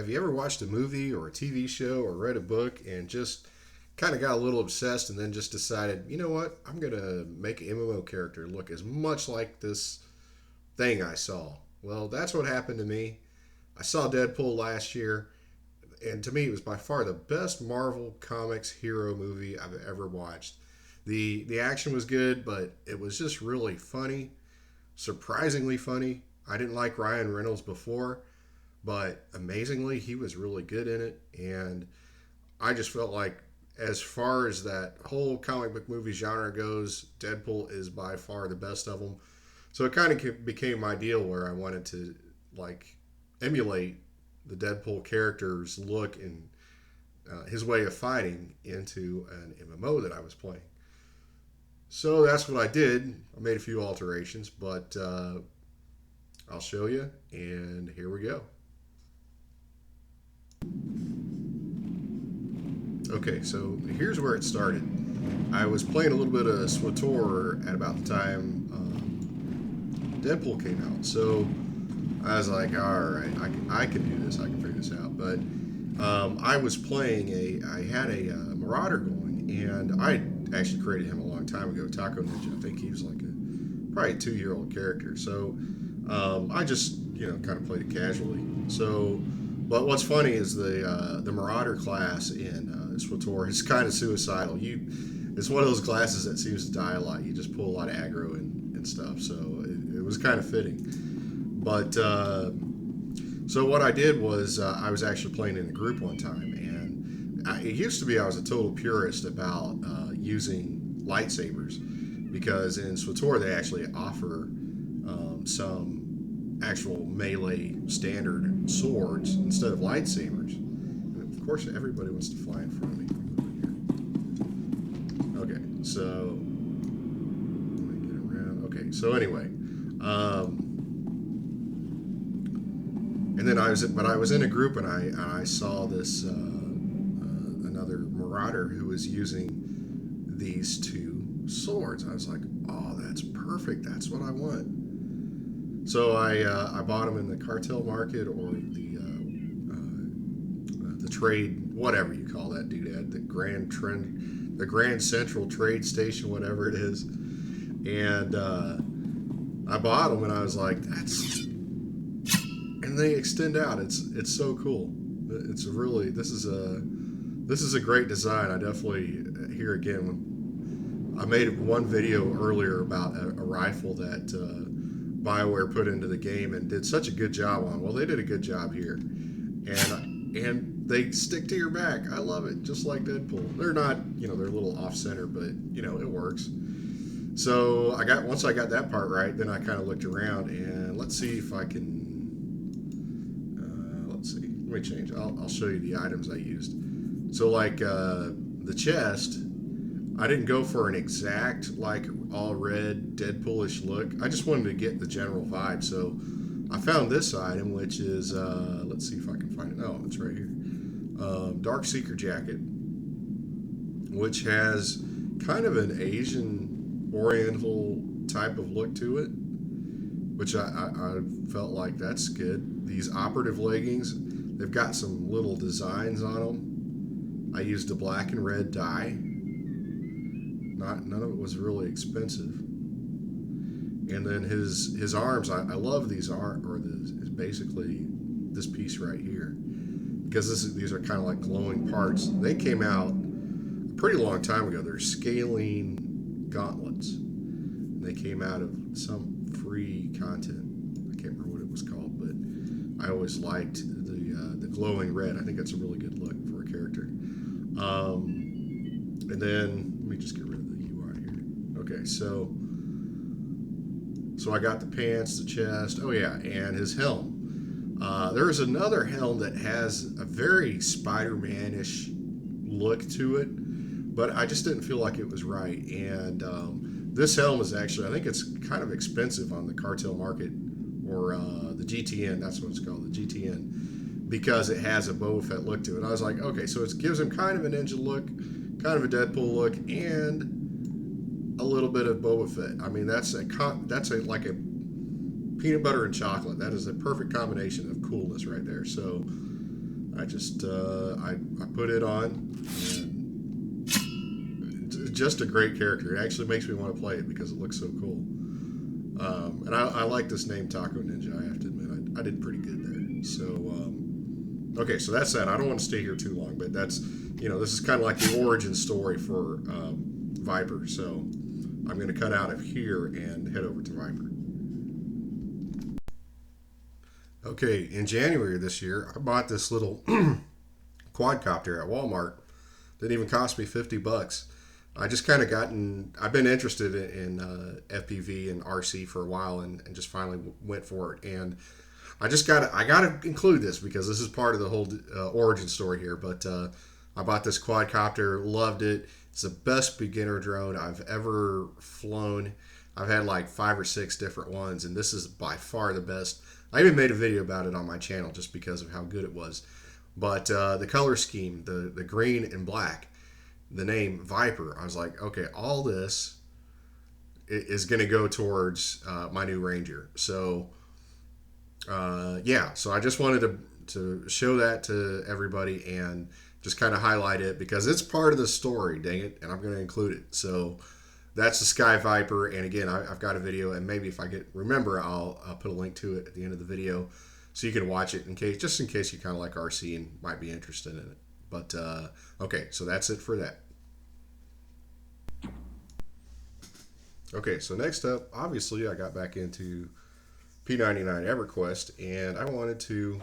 have you ever watched a movie or a TV show or read a book and just kind of got a little obsessed and then just decided, you know what, I'm going to make an MMO character look as much like this thing I saw? Well, that's what happened to me. I saw Deadpool last year, and to me, it was by far the best Marvel Comics hero movie I've ever watched. The action was good, but it was just really funny, surprisingly funny. I didn't like Ryan Reynolds before, but amazingly, he was really good in it, and I just felt like, as far as that whole comic book movie genre goes, Deadpool is by far the best of them. So it kind of became my deal where I wanted to like emulate the Deadpool character's look and his way of fighting into an MMO that I was playing. So that's what I did. I made a few alterations, but I'll show you, and here we go. Okay, so here's where it started. I was playing a little bit of SWTOR at about the time Deadpool came out, so I was like, all right, I can do this. I can figure this out. But I was playing I had a Marauder going, and I actually created him a long time ago, Taco Ninja. I think he was like probably a 2-year-old character. So I just kind of played it casually. So, but what's funny is the Marauder class in SWTOR is kind of suicidal. It's one of those classes that seems to die a lot. You just pull a lot of aggro and stuff. So it was kind of fitting. But so what I did was I was actually playing in a group one time, and it used to be I was a total purist about using lightsabers, because in SWTOR they actually offer some actual melee standard swords instead of lightsabers. And of course, everybody wants to fly in front of me. Okay, so let me get around. Okay, so anyway. And then I was in a group, and I saw this another Marauder who was using these two swords. I was like, oh, that's perfect. That's what I want. So I bought them in the cartel market, or the trade, whatever you call that doodad, the Grand Central Trade Station, whatever it is. And I bought them, and I was like, and they extend out. It's so cool. It's really this is a great design. I definitely here again when I made one video earlier about a rifle that BioWare put into the game and did such a good job on. Well, they did a good job here, and they stick to your back. I love it, just like Deadpool. They're not they're a little off center, but it works. So once I got that part right, then I kind of looked around, and let's see if I can. Let me change. I'll show you the items I used. So like the chest, I didn't go for an exact like all red Deadpoolish look. I just wanted to get the general vibe. So I found this item, which is let's see if I can find it. Oh, it's right here. Dark Seeker jacket, which has kind of an Asian Oriental type of look to it, which I felt like that's good. These Operative Leggings, they've got some little designs on them. I used a black and red dye. None of it was really expensive. And then his arms, I love these basically this piece right here, because these are kind of like glowing parts. They came out a pretty long time ago. They're scaling gauntlets. And they came out of some free content. I can't remember what it was called, but I always liked the glowing red. I think that's a really good look for a character. And then let me just get rid of the UI here. Okay, so I got the pants, the chest. Oh yeah, and his helm. There is another helm that has a very Spider-Man-ish look to it, but I just didn't feel like it was right. And this helm is actually, I think it's kind of expensive on the cartel market, or the GTN, that's what it's called, the GTN, because it has a Boba Fett look to it. I was like, okay, so it gives him kind of a ninja look, kind of a Deadpool look, and a little bit of Boba Fett. I mean, that's like a peanut butter and chocolate. That is a perfect combination of coolness right there. So I just I put it on, and just a great character. It actually makes me want to play it because it looks so cool. And I like this name Taco Ninja. I have to admit, I did pretty good there. So okay, so that's that. I don't want to stay here too long, but that's, this is kind of like the origin story for Viper. So I'm going to cut out of here and head over to Viper. Okay, in January of this year, I bought this little quadcopter at Walmart. Didn't even cost me $50. I just kind of I've been interested in FPV and RC for a while, and just finally went for it. And I got to include this because this is part of the whole origin story here. But I bought this quadcopter, loved it. It's the best beginner drone I've ever flown. I've had like 5 or 6 different ones, and this is by far the best. I even made a video about it on my channel just because of how good it was. But the color scheme, the green and black, the name Viper, I was like, okay, all this is going to go towards my new Ranger. So yeah, so I just wanted to show that to everybody and just kind of highlight it because it's part of the story, dang it, and I'm going to include it. So that's the Sky Viper, and again, I've got a video, and maybe if I remember, I'll put a link to it at the end of the video so you can watch it just in case you kind of like RC and might be interested in it. But okay, so that's it for that. Okay, so next up, obviously, I got back into P99 EverQuest, and I wanted to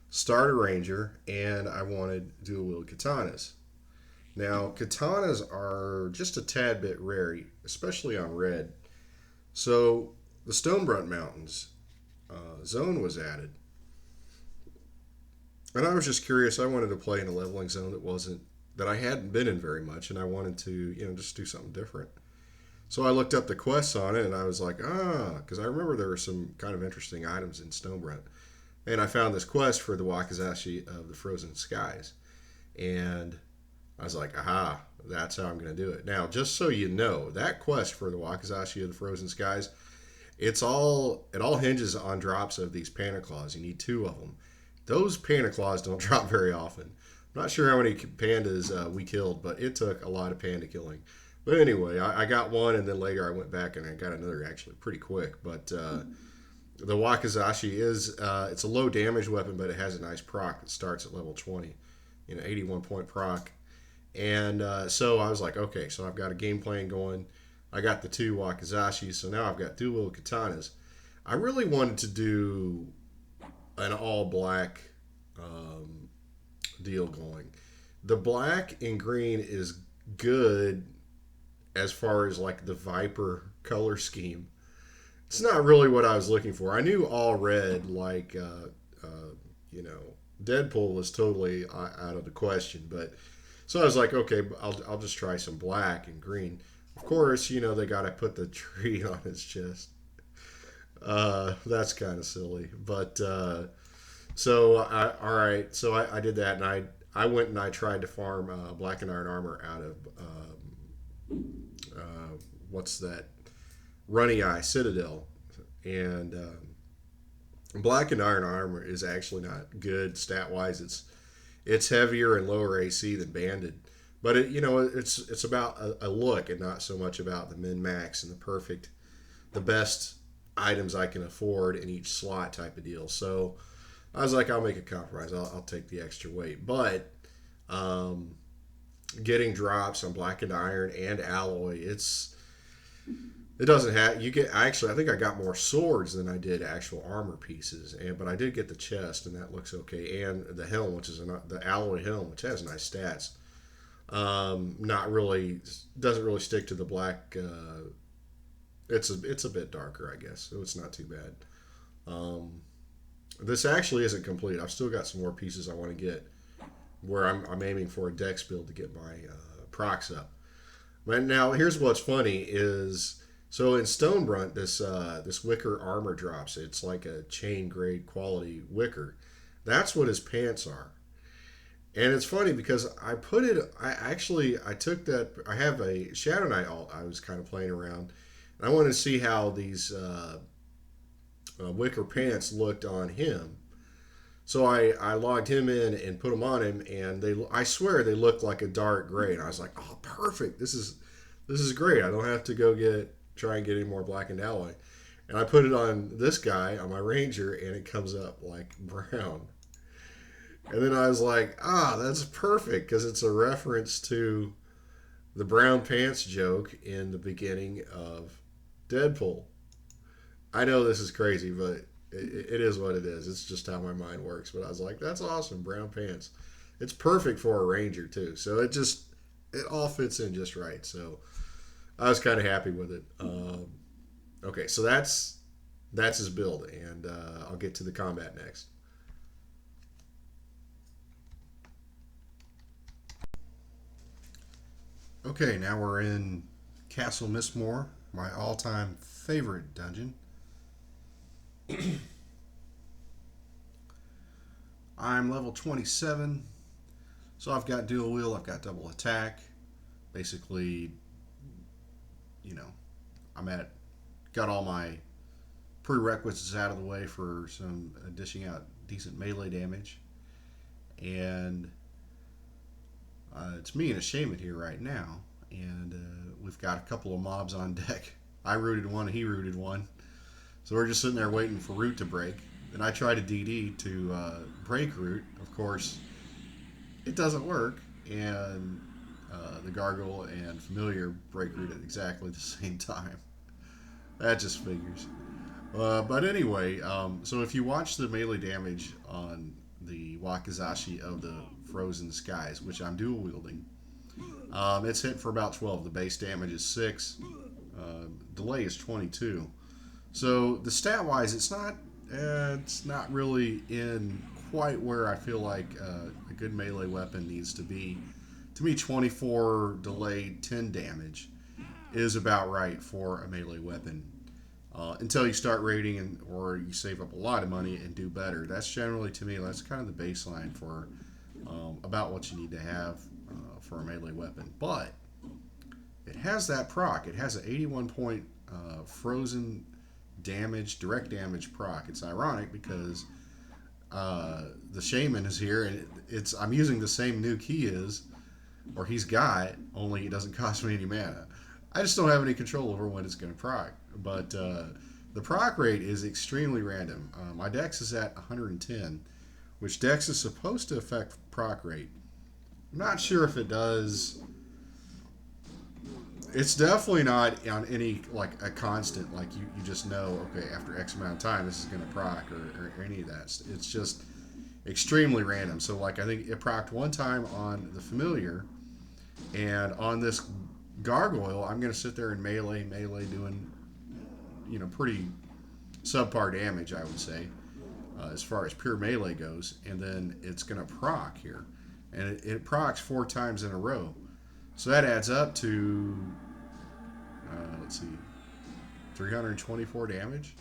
start a Ranger, and I wanted dual-wield katanas. Now, katanas are just a tad bit rare, especially on red. So, the Stonebrunt Mountains zone was added. And I was just curious. I wanted to play in a leveling zone that I hadn't been in very much, and I wanted to, just do something different. So I looked up the quests on it, and I was like, because I remember there were some kind of interesting items in Stonebrunt. And I found this quest for the Wakizashi of the Frozen Skies. And I was like, aha, that's how I'm going to do it. Now, just so you know, that quest for the Wakizashi of the Frozen Skies, it all hinges on drops of these panda claws. You need 2 of them. Those panda claws don't drop very often. I'm not sure how many pandas we killed, but it took a lot of panda killing. But anyway, I got one, and then later I went back and I got another actually pretty quick. But the Wakizashi it's a low damage weapon, but it has a nice proc that starts at level 20, 81 point proc. And so I was like, okay, so I've got a game plan going. I got the 2 Wakizashis, so now I've got dual katanas. I really wanted to do an all-black deal going. The black and green is good as far as like the Viper color scheme. It's not really what I was looking for. I knew all red, like, Deadpool was totally out of the question, but so I was like, okay, I'll just try some black and green. Of course, they got to put the tree on his chest. That's kind of silly, but so all right, so I did that, and I went and I tried to farm black and iron armor out of what's that? Runny Eye Citadel, and black and iron armor is actually not good stat wise. It's heavier and lower AC than banded, but it's about a look and not so much about the min max and the best items I can afford in each slot type of deal. So I was like, I'll make a compromise. I'll take the extra weight, but getting drops on black and iron and alloy, it doesn't have, I think I got more swords than I did actual armor pieces, but I did get the chest, and that looks okay, and the helm, which is the alloy helm, which has nice stats. Doesn't really stick to the black. It's a bit darker, I guess, so it's not too bad. This actually isn't complete. I've still got some more pieces I want to get, where I'm aiming for a dex build to get my procs up. But now here's what's funny is, so in Stonebrunt, this wicker armor drops. It's like a chain grade quality wicker. That's what his pants are. And it's funny because I took that, I have a Shadow Knight alt I was kind of playing around, and I wanted to see how these wicker pants looked on him. So I logged him in and put him on him, and I swear they look like a dark gray, and I was like, oh, perfect. This is great. I don't have to go try and get any more blackened alloy. And I put it on this guy on my Ranger, and it comes up like brown. And then I was like, that's perfect because it's a reference to the brown pants joke in the beginning of Deadpool. I know this is crazy, but it is what it is. It's just how my mind works. But I was like, that's awesome, brown pants. It's perfect for a Ranger too. So it all fits in just right. So I was kind of happy with it. Okay, so that's his build, and I'll get to the combat next. Okay, now we're in Castle Mistmore, my all-time favorite dungeon. I'm level 27, so I've got dual wield, I've got double attack. Basically, you know, I'm at got all my prerequisites out of the way for some dishing out decent melee damage, and it's me and a shaman here right now, and we've got a couple of mobs on deck. I rooted one, he rooted one, so we're just sitting there waiting for root to break. And I tried a DD to break root. Of course, it doesn't work, and the gargoyle and familiar break root at exactly the same time. That just figures. But anyway, so if you watch the melee damage on the Wakizashi of the Frozen Skies, which I'm dual wielding, it's hit for about 12. The base damage is 6. Delay is 22. So the stat wise, it's not really in quite where I feel like a good melee weapon needs to be. To me, 24 delay, 10 damage is about right for a melee weapon. Until you start raiding or you save up a lot of money and do better. That's generally, to me, that's kind of the baseline for about what you need to have for a melee weapon. But it has that proc. It has an 81 point frozen damage, direct damage proc. It's ironic because the shaman is here, and I'm using the same nuke he is, or he's got, only it doesn't cost me any mana. I just don't have any control over when it's going to proc. But the proc rate is extremely random. My dex is at 110, which dex is supposed to affect proc rate. I'm not sure if it does. It's definitely not on any, like, a constant, like you just know, okay, after X amount of time this is going to proc or any of that. It's just extremely random. So, like, I think it procced one time on the familiar, and on this gargoyle, I'm going to sit there and melee doing, pretty subpar damage, I would say, as far as pure melee goes, and then it's going to proc here. And it procs 4 times in a row. So that adds up to, let's see, 324 damage,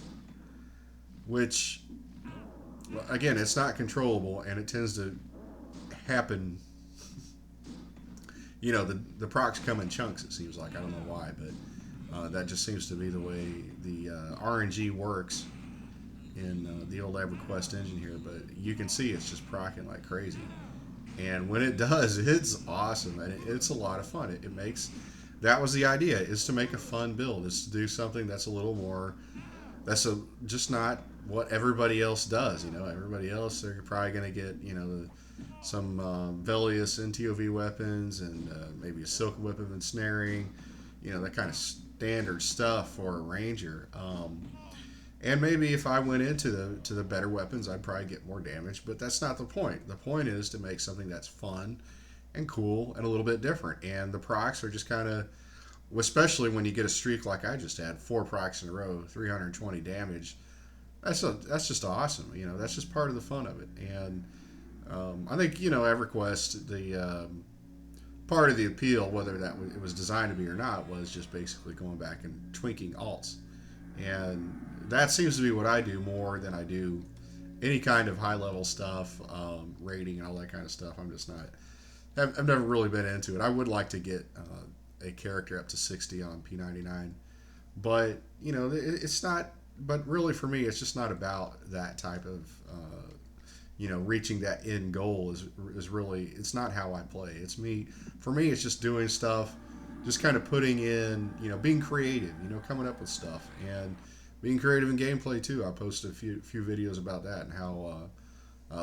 which, again, it's not controllable, and it tends to happen. The procs come in chunks, it seems like. I don't know why, but that just seems to be the way the RNG works in the old EverQuest engine here. But you can see it's just proccing like crazy. And when it does, it's awesome, and it's a lot of fun. It makes, that was the idea, is to make a fun build, is to do something that's a little more, just not what everybody else does. Everybody else, they're probably going to get, some Velius NTOV weapons and maybe a Silk Whip of Ensnaring, that kind of standard stuff for a Ranger. And maybe if I went into the better weapons, I'd probably get more damage, but that's not the point. The point is to make something that's fun and cool and a little bit different. And the procs are just kind of, especially when you get a streak like I just had, 4 procs in a row, 320 damage. That's just awesome. That's just part of the fun of it. And I think, EverQuest, the part of the appeal, whether it was designed to be or not, was just basically going back and tweaking alts. And that seems to be what I do more than I do any kind of high-level stuff, rating and all that kind of stuff. I'm just not. I've never really been into it. I would like to get a character up to 60 on P99, but it's not. But really, for me, it's just not about that type of reaching that end goal is really, it's not how I play. It's me. For me, it's just doing stuff, just kind of putting in, being creative, coming up with stuff and being creative in gameplay too. I posted a few videos about that and how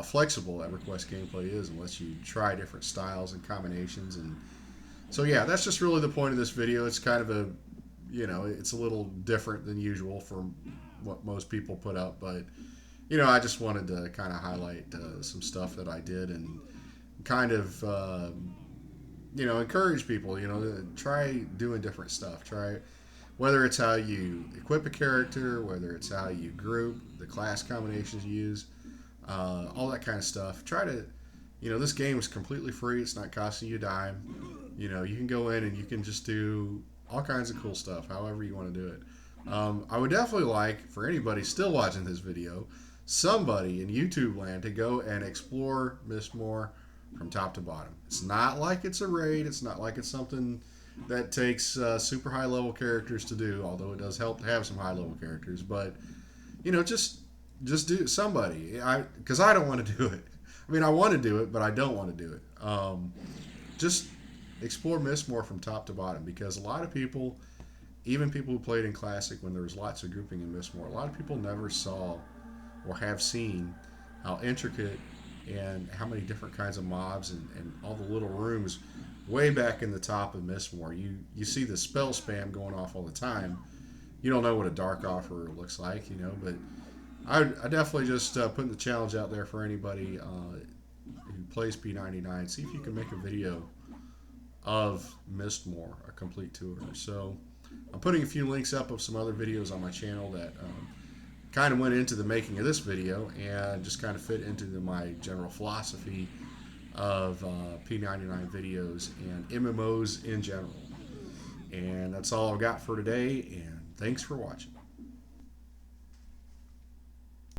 flexible EverQuest gameplay is and lets you try different styles and combinations. And so yeah, that's just really the point of this video. It's kind of it's a little different than usual from what most people put up, but I just wanted to kind of highlight some stuff that I did and kind of encourage people, to try doing different stuff. Try, whether it's how you equip a character, whether it's how you group, the class combinations you use, all that kind of stuff. Try to, this game is completely free. It's not costing you a dime. You can go in and you can just do all kinds of cool stuff, however you want to do it. I would definitely like, for anybody still watching this video, somebody in YouTube land to go and explore Mistmore from top to bottom. It's not like it's a raid. It's not like it's something that takes super high level characters to do, although it does help to have some high level characters. But, just do somebody. Because I don't want to do it. I mean, I want to do it, but I don't want to do it. Just explore Mistmore from top to bottom, because a lot of people, even people who played in Classic when there was lots of grouping in Mistmore, a lot of people never saw or have seen how intricate and how many different kinds of mobs and all the little rooms way back in the top of Mistmore. You see the spell spam going off all the time. You don't know what a Dark Offerer looks like, but I definitely just putting the challenge out there for anybody who plays P99. See if you can make a video of Mistmore, a complete tour. So I'm putting a few links up of some other videos on my channel that kind of went into the making of this video and just kind of fit into my general philosophy of P99 videos and MMOs in general. And that's all I've got for today, and thanks for watching.